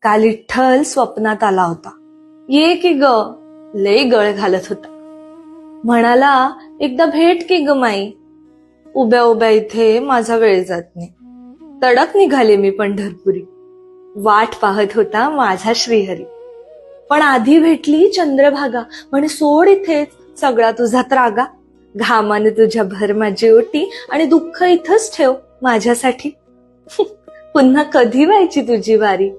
काल विठ्ठल स्वप्नात आला होता. ये की ग, लय गळ घालत होता. म्हणाला, एकदा भेट की ग माई. उभ्या उभ्या इथे माझा वेळ जात नाही. तडक निघाले मी पंढरपुरी. वाट पाहत होता माझा श्रीहरी. पण आधी भेटली चंद्रभागा. म्हणे सोड इथेच सगळा तुझा त्रागा. घामाने तुझ्या भर माझी ओटी आणि दुःख इथंच ठेव माझ्यासाठी. पुन्हा कधी व्हायची तुझी वारी.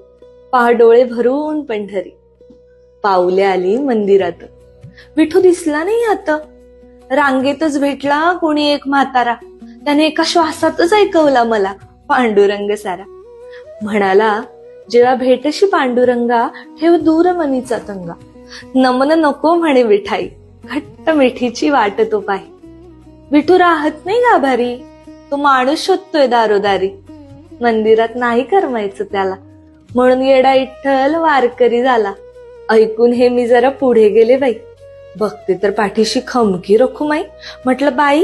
पहा डोळे भरून पंढरी. पाऊले आली मंदिरात. विठू दिसला नाही आता. रांगेतच भेटला कोणी एक म्हातारा. त्याने एका श्वासातच ऐकवला मला पांडुरंग सारा. म्हणाला, जेव्हा भेटशी पांडुरंगा ठेव दूर मनीचा तंगा. नमन नको म्हणे विठाई, घट्ट मिठीची वाट तो पाही. विठू राहत नाही गाभारी, तो माणूस शोधतोय दारोदारी. मंदिरात नाही करमायचं त्याला, म्हणून येडा विठ्ठल वारकरी झाला. ऐकून हे मी जरा पुढे गेले बाई. बघते तर पाठीशी खमकी रखुमाई. म्हटलं, बाई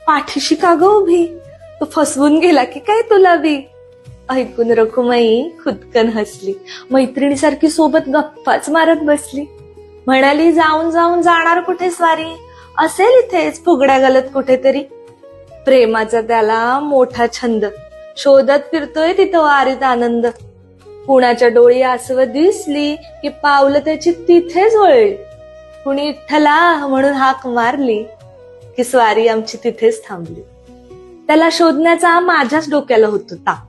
पाठीशी का ग उभी, तू फसवून गेला की काय तुला बी. ऐकून रखुमाई खुदकन हसली. मैत्रिणीसारखी सोबत गप्पाच मारत बसली. म्हणाली, जाऊन जाऊन जाणार कुठे स्वारी, असेल इथेच फुगड्या घालत कुठेतरी. प्रेमाचा त्याला मोठा छंद, शोधत फिरतोय तिथं वारीत आनंद. कुणाच्या डोळी आसव दिसली की पावलं त्याची तिथेच वळली. कुणी विठ्ठला म्हणून हाक मारली की स्वारी आमची तिथेच थांबली. त्याला शोधण्याचा माझ्याच डोक्याला होत होता.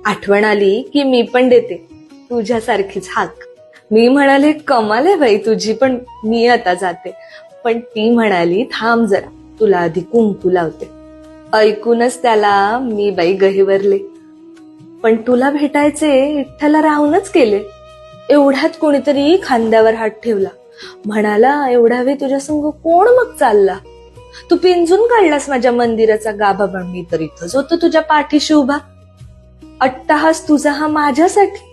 आठवण आली की मी पण देते तुझ्यासारखीच हाक. मी म्हणाले, कमाल आहे बाई तुझी, पण मी आता जाते. पण ती म्हणाली, थांब जरा, तुला आधी कुंकू लावते. ऐकूनच त्याला मी बाई गहिवरले. पण तुला भेटायचे विठ्ठला राहूनच गेले. एवढ्यात कोणीतरी खांद्यावर हात ठेवला. म्हणाला, एवढ्या वेळ तुझ्या संग कोण मग चालला. तू पिंजून काढलास माझ्या मंदिराचा गाभा, पण मी तर इथंच होतो तुझ्या पाठीशी उभा. अट्टहास तुझा हा माझ्यासाठी,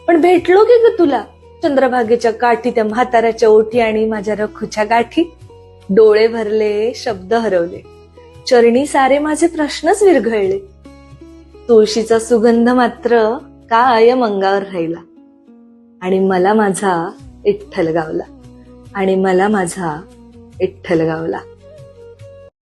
पण भेटलो की ग तुला चंद्रभागेच्या काठी, त्या म्हाताऱ्याच्या ओठी आणि माझ्या रखूच्या गाठी. डोळे भरले, शब्द हरवले, चरणी सारे माझे प्रश्नच विरघळले. तुळशीचा सुगंध मात्र कायम अंगावर राहिला. आणि मला माझा विठ्ठल गावला. आणि मला माझा विठ्ठल गावला.